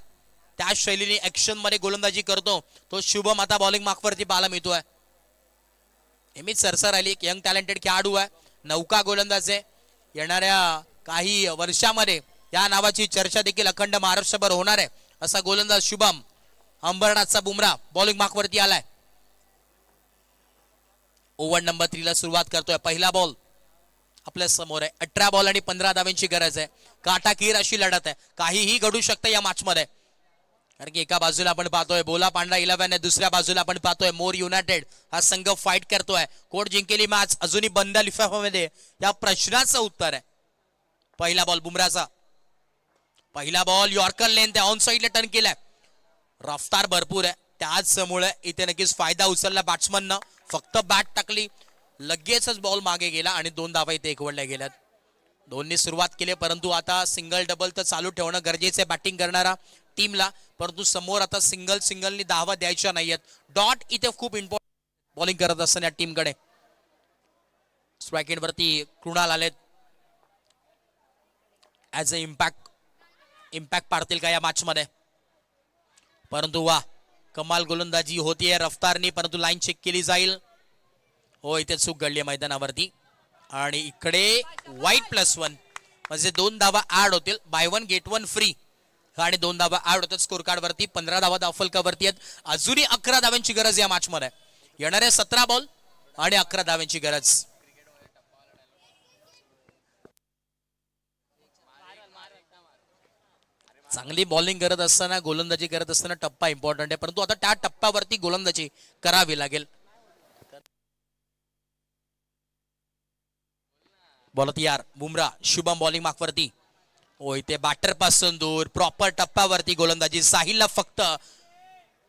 त्या शैलीने ऍक्शन मध्ये गोलंदाजी करतो तो शुभम आता बॉलिंग मार्कवरती पाहायला मिळतोय. नेहमीच सरसर आली, एक यंग टॅलेंटेड खेळाडू आहे, नौका गोलंदाज आहे. येणाऱ्या काही वर्षामध्ये या नावाची चर्चा देखील अखंड महाराष्ट्रभर होणार आहे. असा गोलंदाज शुभम. अंबरनाथचा बुमरा बॉलिंग मार्कवरती आलाय. ओव्हर नंबर 3 ला सुरुवात करतोय. पहिला बॉल आपल्या समोर आहे. 18 बॉल आणि 15 धावांची गरज आहे. काटाकीर अशी लढत आहे, काहीही घडू शकतं या मॅच मध्ये. कारण की एका बाजूला आपण पाहतोय बोला पांडा 11 आहे, दुसऱ्या बाजूला आपण पाहतोय मोर युनायटेड हा संघ फाईट करतोय. कोण जिंकेली मॅच अजूनही बंद लिफाफ्यामध्ये, या प्रश्नाचं उत्तर आहे. पहिला बॉल बुमराचा. पहिला बॉल यॉर्कर लेंथ ऑन साइडला टर्न केलाय. रफ्तार भरपूर आहे, त्याचमुळे इथे नक्कीच फायदा उचलला बॅट्समननं. फक्त बॅट टाकली, लगेचच बॉल मागे गेला आणि 2 धावा इथे एकवडल्या गेल्यात. दोन्ही सुरुवात केली, परंतु आता सिंगल डबल तर चालू ठेवणं गरजेचं आहे बॅटिंग करणारा टीमला. परंतु समोर आता सिंगलनी धावा द्यायच्या नाहीयेत. डॉट इथे खूप इम्पॉर्टंट बॉलिंग करत असताना या टीमकडे. स्ट्राईक वरती कृणाल आलेत. ऍज अ इम्पॅक्ट पाडतील का या मॅच मध्ये. परंतु वा, कमाल गोलंदाजी होतीये रफ्तारनी, परंतु लाईन चेक केली जाईल. हो, इथे चूक घडली मैदानावरती आणि इकडे वाईट +1 म्हणजे 2 धावा ऍड होतील. बाय 1 गेट 1 फ्री आणि 2 धावा ऍड होतात स्कोर कार्ड वरती. 15 धावा धावफलकावरती आहेत. अजूनही 11 धाव्यांची गरज या मॅच मध्ये. येणारे 17 बॉल आणि 11 धाव्यांची गरज. चांगली बॉलिंग करत असताना, गोलंदाजी करत असताना टप्पा इम्पॉर्टंट आहे, परंतु आता त्या टप्प्यावरती गोलंदाजी करावी लागेल. बॉल तयार. बुमरा. शुभम बॉलिंग मार्कवरती. ओ इथे बॅटर पासून दूर, प्रॉपर टप्प्यावरती गोलंदाजी. साहिलला फक्त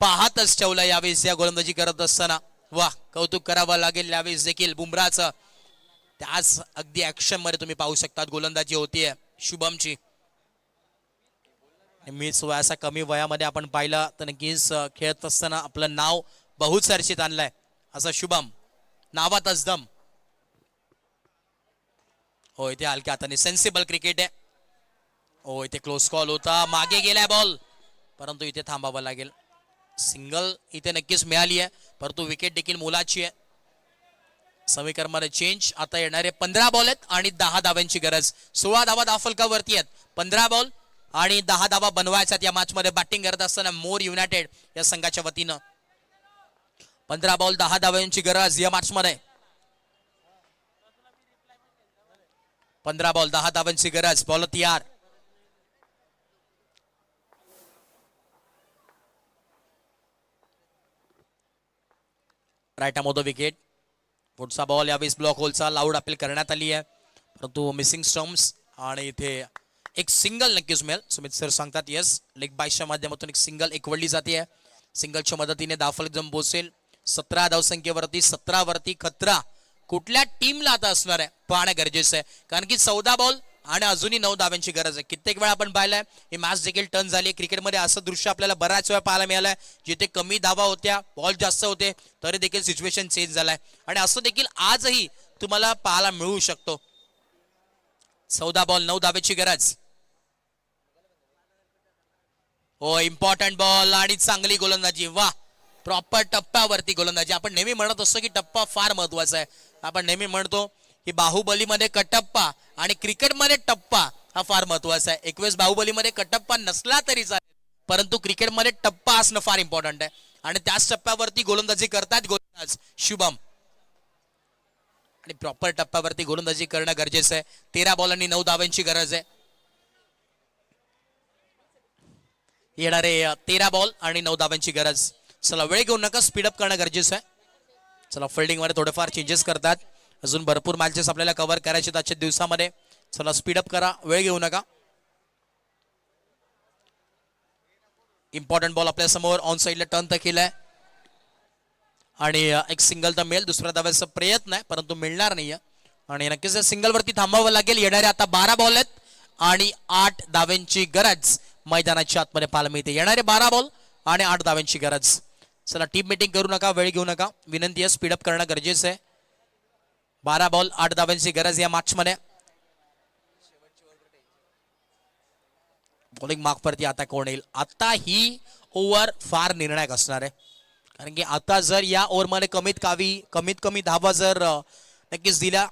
पाहतच ठेवलं यावेळेस या गोलंदाजी करत असताना. वा, कौतुक करावं लागेल यावेळेस देखील बुमराचं. त्याच अगदी ऍक्शन मध्ये तुम्ही पाहू शकता गोलंदाजी होतीये शुभमची. मीच वयाचा कमी वयामध्ये आपण पाहिलं तर नक्कीच खेळत असताना आपलं नाव बहुत चर्चेत आणलंय असं शुभम. नावातच दम. हो, इथे हलक्या हाताने सेन्सिबल क्रिकेट आहे. हो, इथे क्लोज कॉल होता, मागे गेलाय बॉल, परंतु इथे थांबावं लागेल. सिंगल इथे नक्कीच मिळाली आहे, परंतु विकेट देखील मोलाची आहे. समीकरणामध्ये चेंज. आता येणारे 15 बॉल आहेत आणि 10 धाव्यांची गरज. 16 धावा धावफलकावरती आहेत. 15 बॉल आणि 10 धावा बनवायच्यात या मॅच मध्ये. बॅटिंग करत असताना मोर युनायटेड या संघाच्या वतीनं 15 बॉल 10 धाव्यांची गरज या मॅच मध्ये. 15 बॉल 10 धाव्यांची गरज. बॉल तयार. Right arm wicket. पुढचा बॉल यावेळेस ब्लॉक होलचा लाऊड अपील करण्यात आली आहे, परंतु मिसिंग स्टम्प्स आणि इथे एक सिंगल नक्कीच मिळेल. सुमित सर सांगतात येस, लेग बायच्या माध्यमातून एक सिंगल एकवडली जाते. सिंगलच्या मदतीने धावफलक जम पोहोचेल. 17 धावसंख्येवरती 17 वरती खतरा कुठल्या टीमला आता असणार आहे पाहणं गरजेचं आहे, कारण की 14 बॉल आणि अजूनही 9 धाव्यांची गरज आहे. कित्येक वेळा आपण पाहिलंय ही मॅच देखील टर्न झाली. क्रिकेटमध्ये असं दृश्य आपल्याला बऱ्याच वेळा पाहायला मिळालंय, जिथे कमी धावा होत्या, बॉल जास्त होते, तरी देखील सिच्युएशन चेंज झालाय आणि असं देखील आजही तुम्हाला पाहायला मिळू शकतो. 14 बॉल 9 धावेची गरज. हो, इम्पॉर्टंट बॉल आणि चांगली गोलंदाजी. वा, प्रॉपर टप्प्यावरती गोलंदाजी. आपण नेहमी म्हणत असतो की टप्पा फार महत्वाचा आहे. आपण नेहमी म्हणतो की बाहुबलीमध्ये कटप्पा आणि क्रिकेटमध्ये टप्पा हा फार महत्वाचा आहे. 21 बाहुबलीमध्ये कटप्पा नसला तरी चालेल, परंतु क्रिकेटमध्ये टप्पा असणं फार इम्पॉर्टंट आहे आणि त्याच टप्प्यावरती गोलंदाजी करतात गोलंदाज शुभम. आणि प्रॉपर टप्प्यावरती गोलंदाजी करणं गरजेचं आहे. 13 बॉल आणि 9 धावांची गरज आहे. येणारे 13 बॉल आणि 9 धावांची गरज. चला, वेळ घेऊ नका, स्पीडअप करणं गरजेचं आहे. चला, फिल्डिंग मध्ये थोडेफार चेंजेस करतात. अजून भरपूर मॅचेस आपल्याला कव्हर करायचे आजच्या दिवसामध्ये. चला, स्पीडअप करा, वेळ घेऊ नका. इम्पॉर्टंट बॉल आपल्या समोर ऑन साइडला टर्न तर केलाय आणि एक सिंगल तर मिळेल. दुसरा धावायचा प्रयत्न आहे, परंतु मिळणार नाहीये आणि नक्कीच सिंगल वरती थांबावं लागेल. येणारे आता 12 बॉल आहेत आणि 8 धाव्यांची गरज मैदानाच्या आतमध्ये पाहायला मिळते. येणारे 12 बॉल आणि 8 धाव्यांची गरज. चला, टीम मीटिंग करू नका, वेळ घेऊ नका, विनंती आहे, स्पीडअप करणं गरजेचं आहे. 12 बॉल 8 धाव्यांची गरज या मॅच मध्ये. बॉलिंग मार्कवरती आता कोण येईल. आता ही ओव्हर फार निर्णायक असणार आहे, कारण की आता जर या ओव्हरमध्ये कमीत कमी धावा जर नक्कीच दिल्या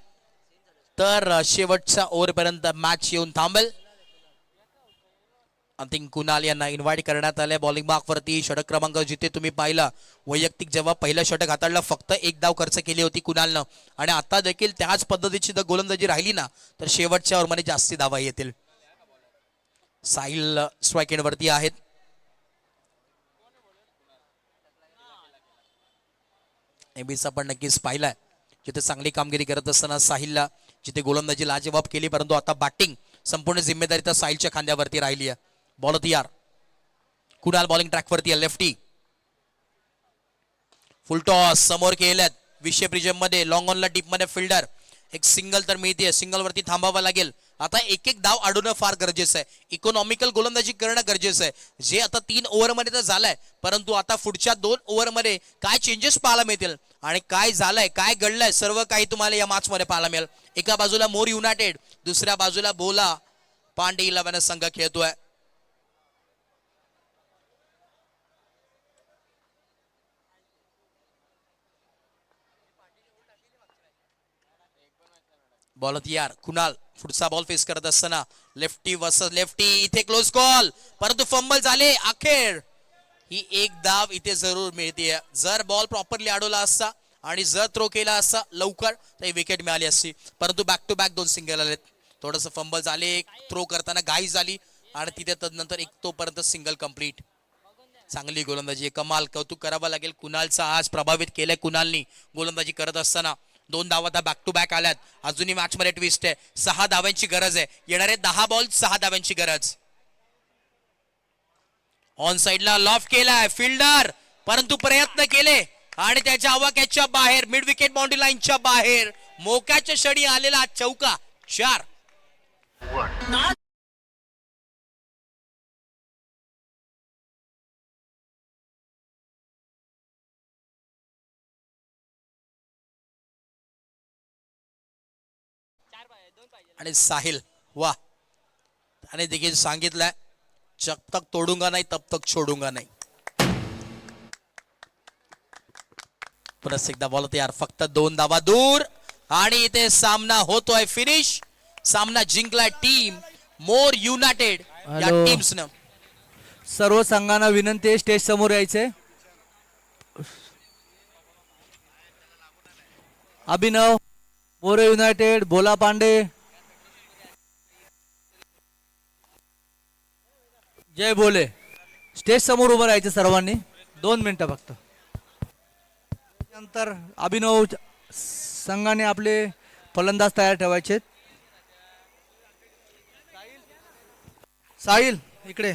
तर शेवटच्या ओव्हरपर्यंत मॅच येऊन थांबेल. आय थिंक कुणाल यांना इन्व्हाइट करण्यात आले बॉलिंग मार्कवरती. षटक क्रमांक जिथे तुम्ही पाहिला वैयक्तिक जेव्हा पहिलं षटक हाताळलं फक्त 1 धाव खर्च केली होती कुणालनं, आणि आता देखील त्याच पद्धतीची जर गोलंदाजी राहिली ना तर शेवटच्या ओव्हरमध्ये जास्ती धावा येतील. साहिल स्ट्राईक एंडवरती आहेत. एबीस आपण नक्कीच पाहिलाय जिथे चांगली कामगिरी करत असताना साहिलला जिथे गोलंदाजी लाजवाब केली, परंतु आता बॅटिंग संपूर्ण जिम्मेदारी तर साहिलच्या खांद्यावरती राहिली आहे. बॉल तयार. कुणाल बॉलिंग ट्रॅकवरती आहे. लेफ्टी फुल टॉस समोर केल्यात विषय प्रिजम मध्ये. लॉंग ऑनला डीप मध्ये फिल्डर. एक सिंगल तर मिळते. सिंगल वरती थांबावं लागेल. आता एक धाव अडवणं फार गरजेचं आहे. इकॉनॉमिकल गोलंदाजी करणं गरजेचं आहे. जे आता 3 ओव्हरमध्ये तर झालंय, परंतु आता पुढच्या 2 ओव्हरमध्ये काय चेंजेस पाहायला मिळतील आणि काय झालंय काय घडलंय सर्व काही तुम्हाला या मॅच मध्ये पाहायला मिळेल. एका बाजूला मोर युनायटेड, दुसऱ्या बाजूला भोला पांडे 11 संघ खेळतोय. बॉल तयार. कुणाल पुढचा बॉल फेस करत असताना लेफ्टी वर्सेस लेफ्टी. इथे क्लोज कॉल, परंतु फंबल झाले. अखेर ही 1 धाव इथे जरूर मिळते. जर बॉल प्रॉपरली अडवला असता आणि जर थ्रो केला असता लवकर तर विकेट मिळाली असती, परंतु बॅक टू बॅक 2 सिंगल आलेत. थोडस फंबल झाले, थ्रो करताना घाई झाली आणि तिथे तदनंतर एक तोपर्यंत सिंगल कंप्लीट. चांगली गोलंदाजी, कमाल, कौतुक करावं लागेल. कुणालचा आज प्रभावित केलंय कुणालनी गोलंदाजी करत असताना. 2 धावा आता बॅक टू बॅक आल्यात. अजूनही मॅच मध्ये ट्विस्ट आहे. 6 धाव्यांची गरज आहे. येणारे 10 बॉल 6 धाव्यांची गरज. ऑन साइडला लॉफ्ट केलाय फिल्डर, परंतु प्रयत्न केले आणि त्याच्या आवाक्याच्या बाहेर, मिड विकेट बाउंड्री लाईनच्या बाहेर मोक्याच्या षडी आलेला चौका. 4. आणि साहिल वा, त्याने देखील सांगितलंय जब तक तोडूंगा नाही तब तक छोडूंगा नाही. परत एकदा बॉल तयार. फक्त 2 धावा दूर आणि इथे सामना होतोय फिनिश. सामना जिंकलाय टीम मोर युनायटेड या हॅलो. टीम्सनं. सर्व संघांना विनंती आहे स्टेज समोर यायचे. अभिनव, मोरे युनायटेड, भोला पांडे, जय भोले, स्टेज समोर उभं राहायचे सर्वांनी. 2 मिनिटं फक्त. नंतर अभिनव संघाने आपले फलंदाज तयार ठेवायचे. साहिल इकडे.